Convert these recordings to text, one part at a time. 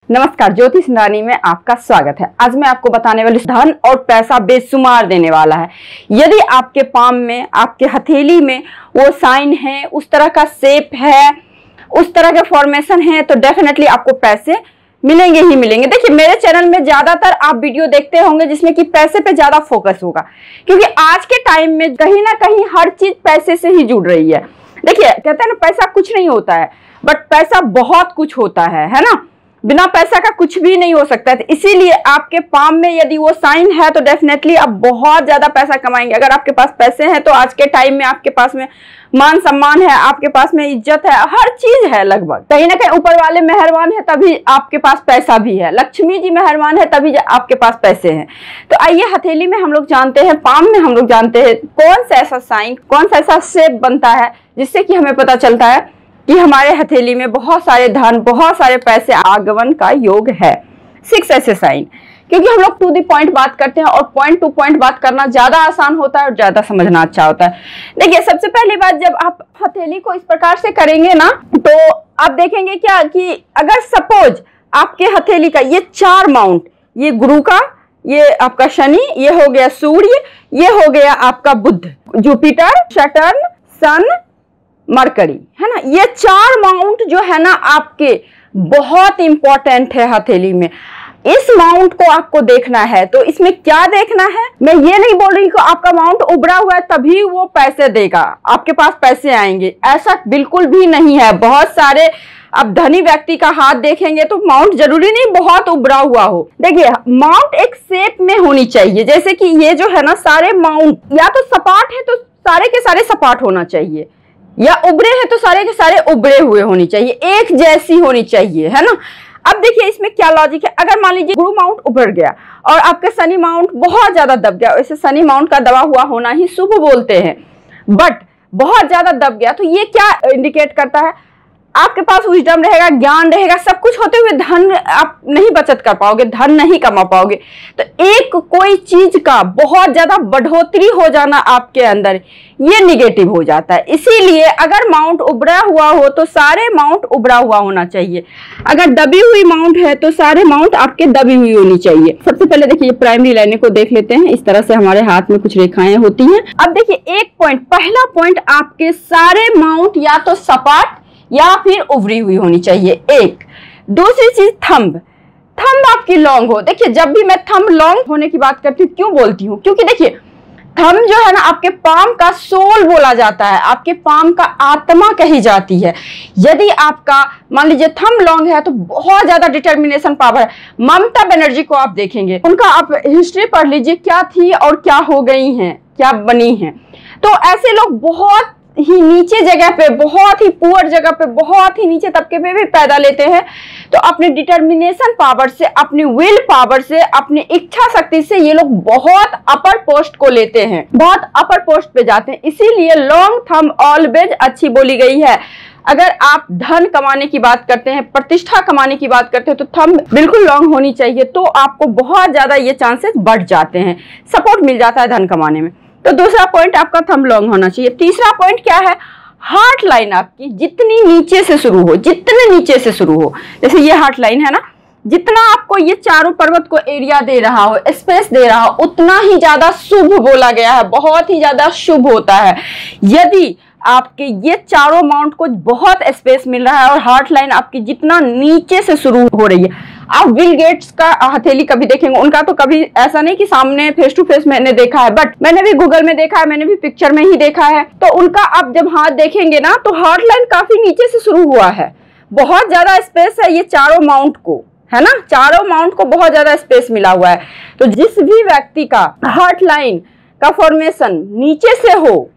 नमस्कार, ज्योतिष रानी में आपका स्वागत है। आज मैं आपको बताने वाली धन और पैसा बेशुमार देने वाला है। यदि आपके पाम में, आपके हथेली में वो साइन है, उस तरह का शेप है, उस तरह के फॉर्मेशन है, तो डेफिनेटली आपको पैसे मिलेंगे ही मिलेंगे। देखिए, मेरे चैनल में ज्यादातर आप वीडियो देखते होंगे जिसमें कि पैसे पे ज्यादा फोकस होगा, क्योंकि आज के टाइम में कहीं ना कहीं हर चीज पैसे से ही जुड़ रही है। देखिए, कहते हैं ना, पैसा कुछ नहीं होता है, बट पैसा बहुत कुछ होता है ना। बिना पैसा का कुछ भी नहीं हो सकता है। इसीलिए आपके पाम में यदि वो साइन है तो डेफिनेटली आप बहुत ज्यादा पैसा कमाएंगे। अगर आपके पास पैसे हैं तो आज के टाइम में आपके पास में मान सम्मान है, आपके पास में इज्जत है, हर चीज है लगभग। कहीं ना कहीं ऊपर वाले मेहरबान है तभी आपके पास पैसा भी है। लक्ष्मी जी मेहरबान है तभी आपके पास पैसे हैं। तो आइए, हथेली में हम लोग जानते हैं, पाम में हम लोग जानते हैं कौन सा ऐसा साइन, कौन सा ऐसा शेप बनता है जिससे कि हमें पता चलता है कि हमारे हथेली में बहुत सारे धन, बहुत सारे पैसे आगमन का योग है। 6 ऐसे साइन, क्योंकि हम लोग टू द पॉइंट बात करते हैं और पॉइंट टू पॉइंट बात करना ज्यादा आसान होता है और ज्यादा समझना अच्छा होता है। देखिए, सबसे पहली बात, जब आप हथेली को इस प्रकार से करेंगे ना, तो आप देखेंगे क्या कि अगर सपोज आपके हथेली का ये 4 माउंट, ये गुरु का, ये आपका शनि, ये हो गया सूर्य, ये हो गया आपका बुध, जुपिटर, सैटर्न, सन, मरकरी, है ना। ये 4 माउंट जो है ना आपके बहुत इंपॉर्टेंट है हथेली में। इस माउंट को आपको देखना है। तो इसमें क्या देखना है, मैं ये नहीं बोल रही कि आपका माउंट उभरा हुआ है तभी वो पैसे देगा, आपके पास पैसे आएंगे, ऐसा बिल्कुल भी नहीं है। बहुत सारे अब धनी व्यक्ति का हाथ देखेंगे तो माउंट जरूरी नहीं बहुत उभरा हुआ हो। देखिए, माउंट एक शेप में होनी चाहिए। जैसे कि ये जो है ना, सारे माउंट या तो सपाट है तो सारे के सारे सपाट होना चाहिए, या उभरे हैं तो सारे के सारे उभरे हुए होनी चाहिए, एक जैसी होनी चाहिए, है ना। अब देखिए, इसमें क्या लॉजिक है। अगर मान लीजिए गुरु माउंट उभर गया और आपके शनि माउंट बहुत ज्यादा दब गया, वैसे शनि माउंट का दबा हुआ होना ही शुभ बोलते हैं, बट बहुत ज्यादा दब गया, तो ये क्या इंडिकेट करता है, आपके पास विजडम रहेगा, ज्ञान रहेगा, सब कुछ होते हुए धन आप नहीं बचत कर पाओगे, धन नहीं कमा पाओगे। तो एक कोई चीज का बहुत ज्यादा बढ़ोतरी हो जाना आपके अंदर, ये निगेटिव हो जाता है। इसीलिए अगर माउंट उभरा हुआ हो तो सारे माउंट उभरा हुआ होना चाहिए। अगर दबी हुई माउंट है तो सारे माउंट आपके दबी हुई होनी चाहिए। सबसे पहले देखिए, प्राइमरी लाइनें को देख लेते हैं। इस तरह से हमारे हाथ में कुछ रेखाएं होती हैं। अब देखिए, एक पॉइंट, पहला पॉइंट, आपके सारे माउंट या तो सपाट या फिर उभरी हुई होनी चाहिए। एक दूसरी चीज, थंब आपकी लॉन्ग हो। देखिए, जब भी मैं थंब लॉन्ग होने की बात करती हूँ, क्यों बोलती हूँ, क्योंकि देखिए, थंब जो है ना आपके पाम का सोल बोला जाता है, आपके पाम का आत्मा कही जाती है। यदि आपका मान लीजिए थंब लॉन्ग है तो बहुत ज्यादा डिटर्मिनेशन पावर है। ममता बनर्जी को आप देखेंगे, उनका आप हिस्ट्री पढ़ लीजिए, क्या थी और क्या हो गई हैं, क्या बनी हैं। तो ऐसे लोग बहुत ही नीचे जगह पे, बहुत ही पुअर जगह पे, बहुत ही नीचे तबके पे भी पैदा लेते हैं, तो अपने डिटर्मिनेशन पावर से, अपनी विल पावर से, अपनी इच्छा शक्ति से ये लोग बहुत अपर पोस्ट को लेते हैं, बहुत अपर पोस्ट पे जाते हैं। इसीलिए लॉन्ग थंब ऑलवेज अच्छी बोली गई है। अगर आप धन कमाने की बात करते हैं, प्रतिष्ठा कमाने की बात करते हैं, तो थंब बिल्कुल लॉन्ग होनी चाहिए, तो आपको बहुत ज्यादा ये चांसेस बढ़ जाते हैं, सपोर्ट मिल जाता है धन कमाने में। तो दूसरा पॉइंट आपका थंब लॉन्ग होना चाहिए। तीसरा पॉइंट क्या है, हार्ट लाइन आपकी जितनी नीचे से शुरू हो, जितने नीचे से शुरू हो, जैसे ये हार्ट लाइन है ना, जितना आपको ये चारों पर्वत को एरिया दे रहा हो, स्पेस दे रहा हो, उतना ही ज्यादा शुभ बोला गया है, बहुत ही ज्यादा शुभ होता है। यदि आपके ये चारों माउंट को बहुत स्पेस मिल रहा है और हार्ट लाइन आपकी जितना नीचे से शुरू हो रही है, आप बिल गेट्स का हथेली कभी देखेंगे, उनका तो कभी ऐसा नहीं कि सामने फेस टू फेस मैंने देखा है, बट मैंने भी गूगल में देखा है, मैंने भी पिक्चर में ही देखा है। तो उनका आप जब हाथ देखेंगे ना, तो हार्ट लाइन काफी नीचे से शुरू हुआ है, बहुत ज्यादा स्पेस है ये चारों माउंट को, है ना, चारों माउंट को बहुत ज्यादा स्पेस मिला हुआ है। तो जिस भी व्यक्ति का हार्ट लाइन का फॉर्मेशन नीचे से हो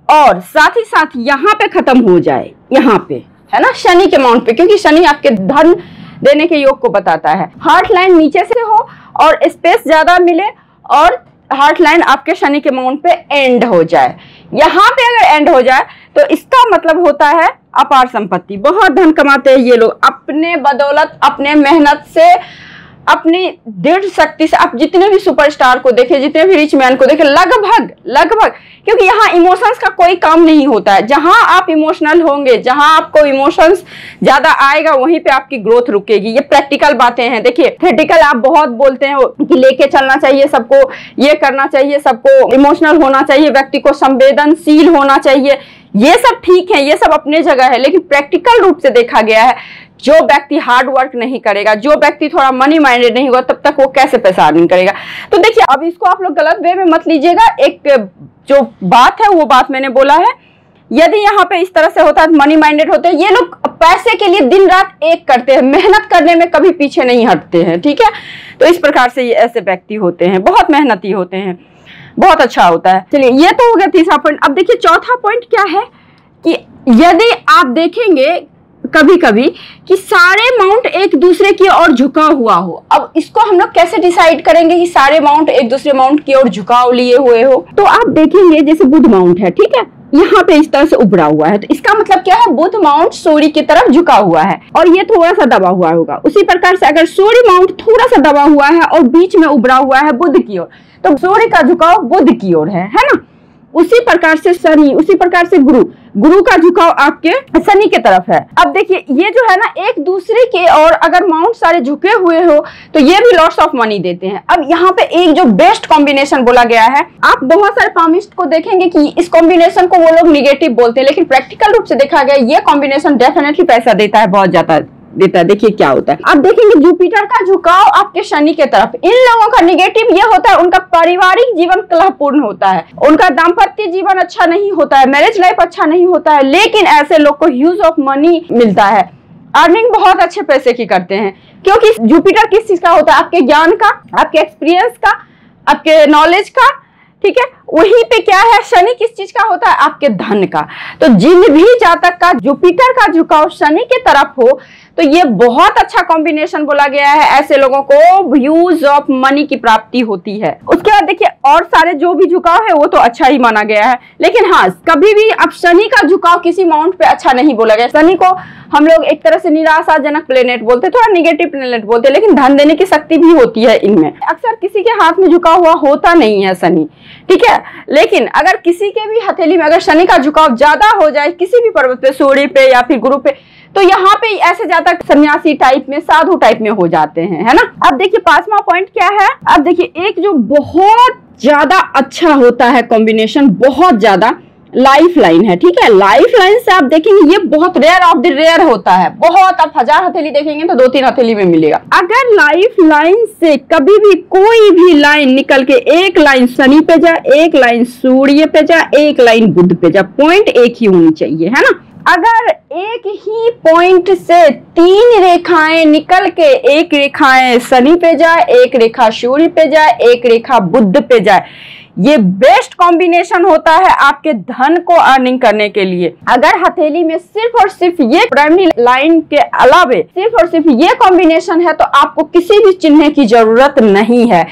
और साथ ही साथ यहाँ पे खत्म हो जाए, यहाँ पे, है ना, शनि के माउंट पे, क्योंकि शनि आपके धन देने के योग को बताता है। हार्ट लाइन नीचे से हो और स्पेस ज्यादा मिले और हार्ट लाइन आपके शनि के माउंट पे एंड हो जाए, यहाँ पे अगर एंड हो जाए तो इसका मतलब होता है अपार संपत्ति, बहुत धन कमाते हैं ये लोग अपने बदौलत, अपने मेहनत से अपनी दृढ़ शक्ति से आप जितने भी सुपरस्टार को देखें, जितने भी रिच मैन को देखें, लगभग क्योंकि यहाँ इमोशंस का कोई काम नहीं होता है। जहां आप इमोशनल होंगे, जहां आपको इमोशंस ज्यादा आएगा, वहीं पे आपकी ग्रोथ रुकेगी। ये प्रैक्टिकल बातें हैं। देखिए थ्योरेटिकल आप बहुत बोलते हैं कि लेके चलना चाहिए सबको, ये करना चाहिए सबको, इमोशनल होना चाहिए, व्यक्ति को संवेदनशील होना चाहिए, ये सब ठीक है, ये सब अपने जगह है। लेकिन प्रैक्टिकल रूप से देखा गया है, जो व्यक्ति हार्ड वर्क नहीं करेगा, जो व्यक्ति थोड़ा मनी माइंडेड नहीं होगा, तब तक वो कैसे पैसा अर्निंग करेगा। तो देखिए अब इसको आप लोग गलत वे में मत लीजिएगा। एक जो बात है वो बात मैंने बोला है, यदि यहाँ पे इस तरह से होता है, मनी माइंडेड होते हैं, ये लोग पैसे के लिए दिन रात एक करते हैं, मेहनत करने में कभी पीछे नहीं हटते हैं, ठीक है। तो इस प्रकार से ये ऐसे व्यक्ति होते हैं, बहुत मेहनती होते हैं, बहुत अच्छा होता है। चलिए ये तो हो गया तीसरा पॉइंट। अब देखिए चौथा पॉइंट क्या है कि यदि आप देखेंगे कभी कभी कि सारे माउंट एक दूसरे की ओर झुका हुआ हो। अब इसको हम लोग कैसे डिसाइड करेंगे कि सारे माउंट एक दूसरे माउंट की ओर झुकाव लिए हुए हो। तो आप देखेंगे जैसे बुध माउंट है, ठीक है, यहाँ पे इस तरह से उभरा हुआ है, तो इसका मतलब क्या है, बुध माउंट सूर्य की तरफ झुका हुआ है और ये थोड़ा सा दबा हुआ होगा। उसी प्रकार से अगर सूर्य माउंट थोड़ा सा दबा हुआ है और बीच में उभरा हुआ है बुध की ओर, तो सूर्य का झुकाव बुध की ओर है ना। उसी प्रकार से शनि, उसी प्रकार से गुरु का झुकाव आपके शनि के तरफ है। अब देखिए ये जो है ना, एक दूसरे के और अगर माउंट सारे झुके हुए हो तो ये भी लॉट्स ऑफ मनी देते हैं। अब यहाँ पे एक जो बेस्ट कॉम्बिनेशन बोला गया है, आप बहुत सारे पामिस्ट को देखेंगे कि इस कॉम्बिनेशन को वो लोग निगेटिव बोलते हैं, लेकिन प्रैक्टिकल रूप से देखा गया ये कॉम्बिनेशन डेफिनेटली पैसा देता है, बहुत ज्यादा देता है। देखिए क्या होता है, आप देखेंगे जुपिटर का झुकाव आपके शनि के तरफ। इन लोगों का निगेटिव ये होता है, उनका पारिवारिक जीवन कलहपूर्ण होता है, उनका दाम्पत्य जीवन अच्छा नहीं होता है, मैरिज लाइफ अच्छा नहीं होता है, लेकिन ऐसे लोग को ह्यूज ऑफ मनी मिलता है, अर्निंग बहुत अच्छे पैसे की करते हैं। क्योंकि जुपिटर किस चीज का होता है, आपके ज्ञान का, आपके एक्सपीरियंस का, आपके नॉलेज का, ठीक है। वहीं पे क्या है, शनि किस चीज का होता है, आपके धन का। तो जिन भी जातक का जुपिटर का झुकाव शनि के तरफ हो, तो ये बहुत अच्छा कॉम्बिनेशन बोला गया है, ऐसे लोगों को ह्यूज ऑफ मनी की प्राप्ति होती है। उसके बाद देखिए और सारे जो भी झुकाव है वो तो अच्छा ही माना गया है, लेकिन हाँ कभी भी अब शनि का झुकाव किसी माउंट पे अच्छा नहीं बोला गया। शनि को हम लोग एक तरह से निराशाजनक प्लेनेट बोलते, थोड़ा निगेटिव प्लेनेट बोलते, लेकिन धन देने की शक्ति भी होती है इनमें। अक्सर किसी के हाथ में झुका हुआ होता नहीं है शनि, ठीक है, लेकिन अगर किसी के भी हथेली में अगर शनि का झुकाव ज्यादा हो जाए किसी भी पर्वत पे, सूर्य पे या फिर गुरु पे, तो यहाँ पे ऐसे जातक सन्यासी टाइप में, साधु टाइप में हो जाते हैं, है ना। अब देखिए पांचवा पॉइंट क्या है। अब देखिए एक जो बहुत ज्यादा अच्छा होता है कॉम्बिनेशन, बहुत ज्यादा लाइफ लाइन है, ठीक है। लाइफ लाइन से आप देखेंगे ये बहुत रेयर ऑफ द रेयर होता है, बहुत, आप 1000 हथेली देखेंगे तो 2-3 हथेली में मिलेगा। अगर लाइफ लाइन से कभी भी कोई भी लाइन निकल के, एक लाइन शनि पे जा, एक लाइन सूर्य पे जा, एक लाइन बुध पे जा, पॉइंट एक ही होनी चाहिए, है ना। अगर एक ही पॉइंट से 3 रेखाएं निकल के, एक रेखाएं शनि पे जाए, एक रेखा सूर्य पे जाए, एक रेखा बुध पे जाए, ये बेस्ट कॉम्बिनेशन होता है आपके धन को अर्निंग करने के लिए। अगर हथेली में सिर्फ और सिर्फ ये प्राइमरी लाइन के अलावे सिर्फ और सिर्फ ये कॉम्बिनेशन है, तो आपको किसी भी चिन्ह की जरूरत नहीं है।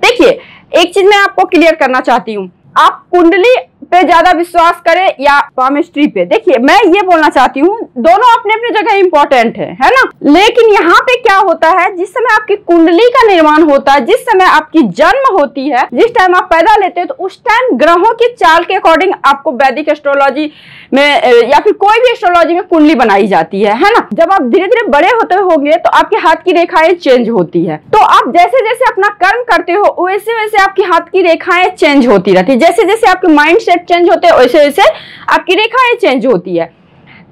देखिए एक चीज मैं आपको क्लियर करना चाहती हूँ, आप कुंडली पे ज्यादा विश्वास करें या पामिस्ट्री पे, देखिए मैं ये बोलना चाहती हूँ दोनों अपने अपने जगह इंपॉर्टेंट है ना। लेकिन यहाँ पे क्या होता है, जिस समय आपकी कुंडली का निर्माण होता है, जिस समय आपकी जन्म होती है, जिस टाइम आप पैदा लेते हैं, तो उस टाइम ग्रहों की चाल के अकॉर्डिंग आपको वैदिक एस्ट्रोलॉजी में या फिर कोई भी एस्ट्रोलॉजी में कुंडली बनाई जाती है ना। जब आप धीरे धीरे बड़े होते होंगे तो आपके हाथ की रेखाएं चेंज होती है, तो आप जैसे जैसे अपना कर्म करते हो वैसे वैसे आपकी हाथ की रेखाएं चेंज होती रहती है, जैसे जैसे आपके माइंड सेट चेंज होते हैं वैसे वैसे आपकी रेखाएं चेंज होती है।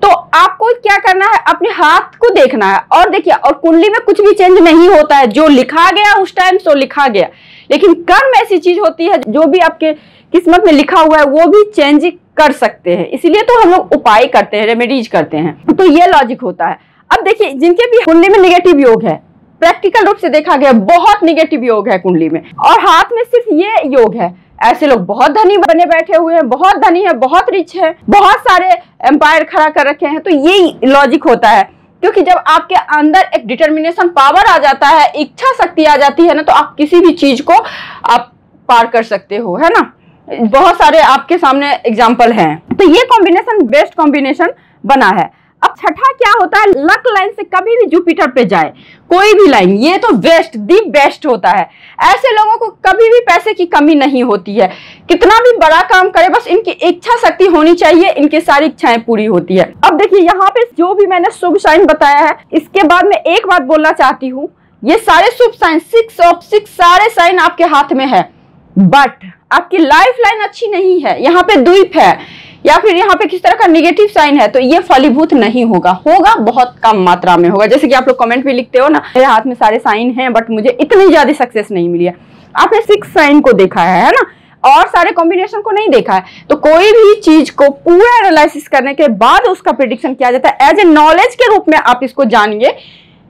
तो आपको क्या करना है, अपने हाथ को देखना है। और देखिए, और कुंडली में कुछ भी चेंज नहीं होता है, जो लिखा गया उस टाइम सो लिखा गया, लेकिन कर्म ऐसी चीज होती है जो भी आपके किस्मत में लिखा हुआ है वो भी चेंज कर सकते हैं, इसीलिए तो हम लोग उपाय करते हैं, रेमेडीज करते हैं। तो ये लॉजिक होता है। अब देखिए जिनके भी कुंडली में निगेटिव योग है, प्रैक्टिकल रूप से देखा गया बहुत निगेटिव योग है कुंडली में, और हाथ में सिर्फ ये योग है, ऐसे लोग बहुत धनी बने बैठे हुए हैं, बहुत धनी है, बहुत रिच है, बहुत सारे एम्पायर खड़ा कर रखे हैं। तो यही लॉजिक होता है, क्योंकि जब आपके अंदर एक डिटर्मिनेशन पावर आ जाता है, इच्छा शक्ति आ जाती है ना, तो आप किसी भी चीज को आप पार कर सकते हो, है ना। बहुत सारे आपके सामने एग्जाम्पल हैं। तो ये कॉम्बिनेशन बेस्ट कॉम्बिनेशन बना है। अब छठा क्या होता है, लक लाइन से कभी भी जुपिटर पे जाए कोई भी लाइन, ये तो दी बेस्ट होता है। ऐसे लोगों को कभी भी पैसे की कमी नहीं होती है, कितना भी बड़ा काम करे बस इनकी इच्छा शक्ति होनी चाहिए, इनकी सारी इच्छाएं पूरी होती है। अब देखिए यहाँ पे जो भी मैंने शुभ साइन बताया है, इसके बाद में एक बात बोलना चाहती हूँ, ये सारे शुभ साइन 6 ऑफ 6 सारे साइन आपके हाथ में है, बट आपकी लाइफ लाइन अच्छी नहीं है, यहाँ पे द्वीप है या फिर यहाँ पे किस तरह का नेगेटिव साइन है, तो ये फलीभूत नहीं होगा, बहुत कम मात्रा में होगा। जैसे कि आप लोग कमेंट में लिखते हो ना, मेरे हाथ में सारे साइन हैं बट मुझे इतनी ज्यादा सक्सेस नहीं मिली है। आपने 6 साइन को देखा है ना, और सारे कॉम्बिनेशन को नहीं देखा है। तो कोई भी चीज को पूरा एनालिसिस करने के बाद उसका प्रेडिक्शन किया जाता है। एज ए नॉलेज के रूप में आप इसको जानिए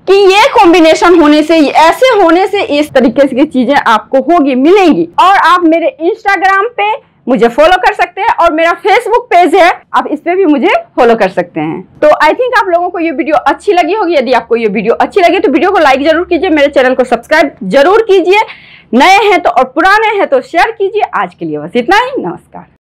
कि ये कॉम्बिनेशन होने से, ऐसे होने से इस तरीके की चीजें आपको होगी, मिलेंगी। और आप मेरे इंस्टाग्राम पे मुझे फॉलो कर सकते हैं और मेरा फेसबुक पेज है, आप इस पे भी मुझे फॉलो कर सकते हैं। तो आई थिंक आप लोगों को ये वीडियो अच्छी लगी होगी। यदि आपको ये वीडियो अच्छी लगी तो वीडियो को लाइक जरूर कीजिए, मेरे चैनल को सब्सक्राइब जरूर कीजिए, नए हैं तो और पुराने हैं तो शेयर कीजिए। आज के लिए बस इतना ही, नमस्कार।